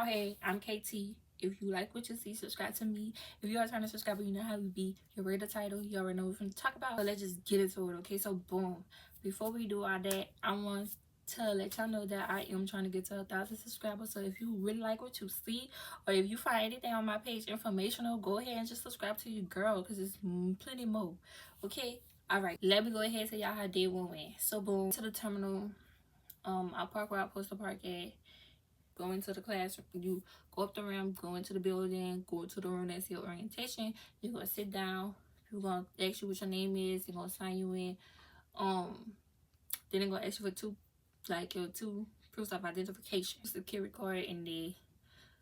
Hey, I'm KT. If you like what you see, subscribe to me. If you are trying to subscribe, you know how we be. You read the title, you already know what we're going to talk about. So let's just get into it, okay? So boom. Before we do all that, I want to let y'all know that I am trying to get to 1,000 subscribers. So if you really like what you see, or if you find anything on my page informational, go ahead and just subscribe to your girl, because it's plenty more, okay? All right, let me go ahead and tell y'all how day one went. So boom, to the terminal. I park where I'm supposed to park at. Go into the classroom, you go up the ramp, go into the building, go to the room that's your orientation. You're gonna sit down. You're gonna ask you what your name is. They're gonna sign you in. Then they're gonna ask you for your two proofs of identification, security card and the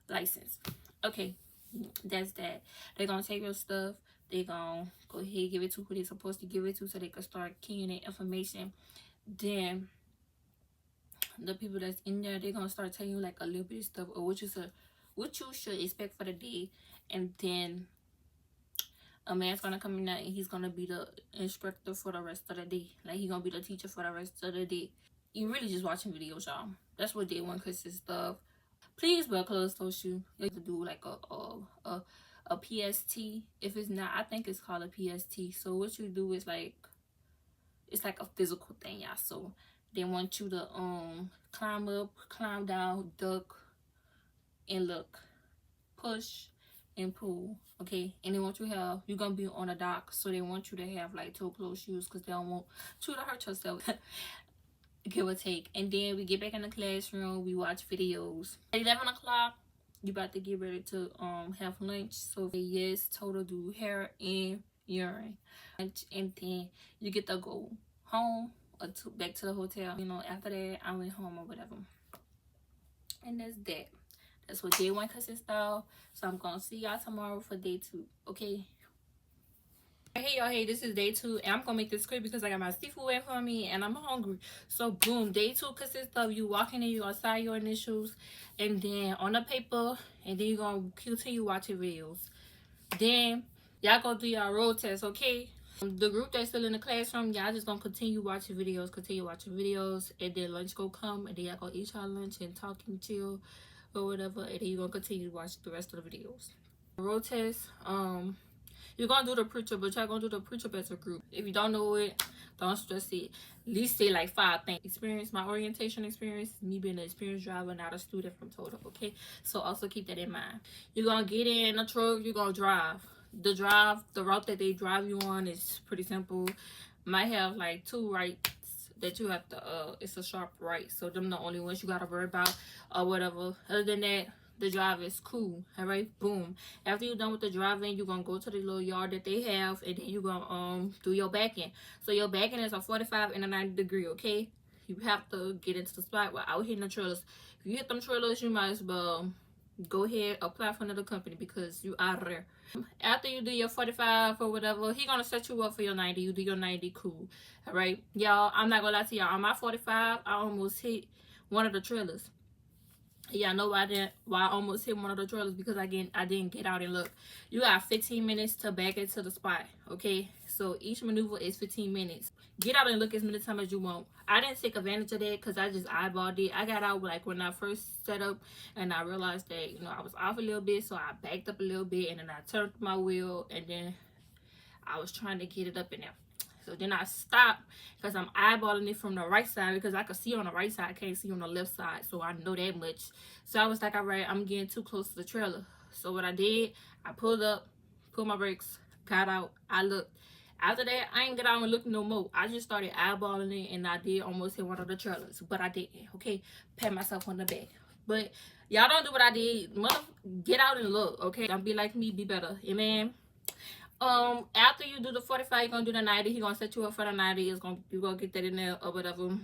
license. Okay, that's that. They're gonna take your stuff. They're gonna go ahead and give it to who they're supposed to give it to, so they can start keying in information. Then the people that's in there, they're gonna start telling you like a little bit of stuff, or what you should expect for the day. And then a man's gonna come in there and he's gonna be the instructor for the rest of the day. Like, he's gonna be the teacher for the rest of the day. You really just watching videos, y'all. That's what day one consists of. Please wear closed-toe shoe. You have to do like a PST. If it's not, I think it's called a PST. So what you do is like, it's like a physical thing, y'all. So they want you to climb up, climb down, duck, and look, push and pull, okay? And they want you to have, you're gonna be on a dock, so they want you to have like toe closed shoes, because they don't want you to hurt yourself. Give or take. And then we get back in the classroom, we watch videos. At 11 o'clock, you about to get ready to have lunch. So yes, total do hair and urine, and then you get to go home or back to the hotel. You know, after that I went home or whatever. And that's that. That's what day one consists of. So I'm gonna see y'all tomorrow for day two, okay? Hey y'all, hey, this is day two, and I'm gonna make this quick because I got my seafood waiting for me and I'm hungry. So boom, day two consists of you walking in, you gonna sign your initials, and then on the paper, and then you're gonna continue watching videos. Then y'all go do your road test, okay? The group that's still in the classroom, y'all just gonna continue watching videos, and then lunch go come, and then y'all go eat y'all lunch and talk and chill or whatever, and then you're gonna continue to watch the rest of the videos. Road test, you're gonna do the pre-trip, but y'all gonna do the pre-trip as a group. If you don't know it, don't stress it. At least say like 5 things. Experience, my orientation experience, me being an experienced driver, not a student from Total, okay? So also keep that in mind. You're gonna get in a truck, you're gonna drive. The route that they drive you on is pretty simple. Might have like 2 rights that you have to, it's a sharp right. So them the only ones you gotta worry about or whatever. Other than that, the drive is cool. All right, boom. After you're done with the driving, you're gonna go to the little yard that they have, and then you're gonna do your back end. So your back end is a 45 and a 90 degree, okay? You have to get into the spot without hitting the trailers. If you hit them trailers, you might as well go ahead, apply for another company, because you out of there. After you do your 45 or whatever, he gonna set you up for your 90. You do your 90, cool. All right, y'all, I'm not gonna lie to y'all. On my 45, I almost hit one of the trailers. Yeah, I know why I almost hit one of the trailers, because I didn't get out and look. You got 15 minutes to back into the spot, okay? So each maneuver is 15 minutes. Get out and look as many times as you want. I didn't take advantage of that because I just eyeballed it. I got out like when I first set up, and I realized that, you know, I was off a little bit, so I backed up a little bit, and then I turned my wheel, and then I was trying to get it up in there. So then I stopped because I'm eyeballing it from the right side, because I could see on the right side, I can't see on the left side, so I know that much. So I was like, all right, I'm getting too close to the trailer. So what I did, I pulled up, pulled my brakes, got out, I looked. After that, I ain't get out and look no more. I just started eyeballing it, and I did almost hit one of the trailers, but I didn't, okay? Pat myself on the back. But y'all don't do what I did. Get out and look, okay? Don't be like me, be better, amen? After you do the 45, you're gonna do the 90. He gonna set you up for the 90. You're gonna get that in there or whatever.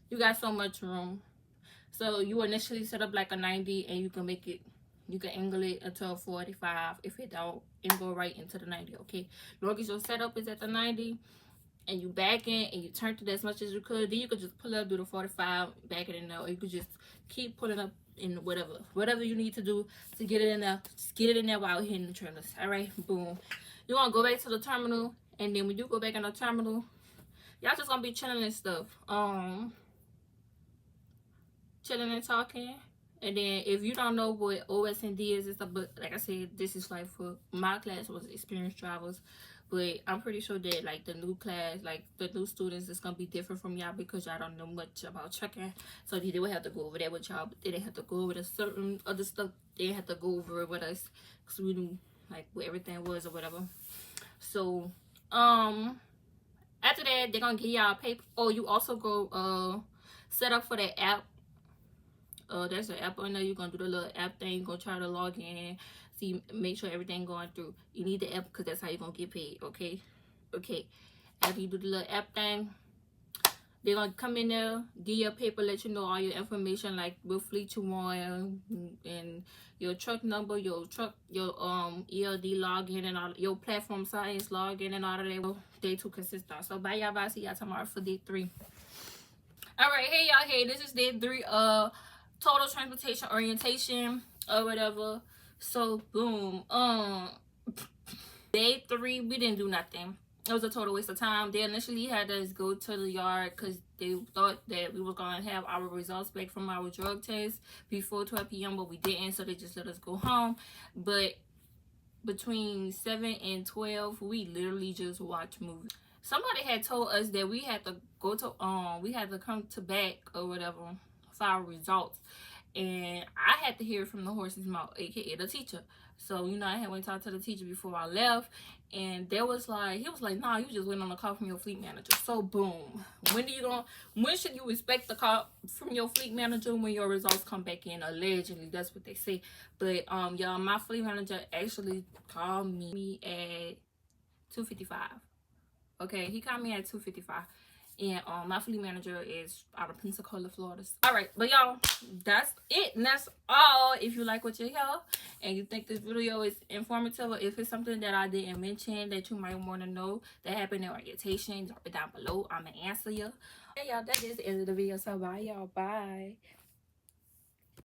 You got so much room. So you initially set up like a 90, and you can make it, you can angle it until 45 if it don't, and go right into the 90, okay? As long as your setup is at the 90 and you back in and you turn it as much as you could, then you could just pull up, do the 45, back it in there, or you could just keep pulling up in whatever you need to do to get it in there. Just get it in there while hitting the trailers. All right, boom. You're gonna go back to the terminal, and then when you go back in the terminal, y'all just gonna be chilling and stuff. Chilling and talking, And then if you don't know what OS&D is, it's a book. Like I said, this is like for my class was experienced drivers, but I'm pretty sure that like the new class, like the new students, is gonna be different from y'all because y'all don't know much about trucking. So they would have to go over that with y'all, but they didn't have to go over the certain other stuff. They didn't have to go over it with us because we knew like what everything was or whatever. So after that, they're gonna give y'all a paper. Oh, you also go set up for that app. There's an app on there. You're gonna do the little app thing. You're gonna try to log in, see, make sure everything going through. You need the app because that's how you're gonna get paid. Okay. After you do the little app thing, they're gonna come in there, give you a paper, let you know all your information, like what fleet you want and your truck number, your ELD login and all your platform science login and all of that. Day 2 consists of. So bye y'all. Bye. See y'all tomorrow for day 3. All right, hey y'all. Hey, this is day 3. Total transportation orientation or whatever. So boom. Day 3, we didn't do nothing. It was a total waste of time. They initially had us go to the yard because they thought that we were going to have our results back from our drug test before 12 p.m. but we didn't, so they just let us go home. But between 7 and 12, we literally just watched movies. Somebody had told us that we had to go to we had to come to back or whatever for our results, and I had to hear it from the horse's mouth, aka the teacher. So I had went to talk to the teacher before I left, and he was like, nah, you just went on a call from your fleet manager. So boom, when should you expect the call from your fleet manager? When your results come back in, allegedly. That's what they say. But y'all, my fleet manager actually called me at 2:55. Okay, he called me at 2:55. And my fleet manager is out of Pensacola, Florida. All right, but y'all, that's it, and that's all. If you like what you hear and you think this video is informative, or if it's something that I didn't mention that you might want to know that happened in orientation, drop it down below. I'm gonna answer you. Hey y'all, that is the end of the video. So bye y'all. Bye.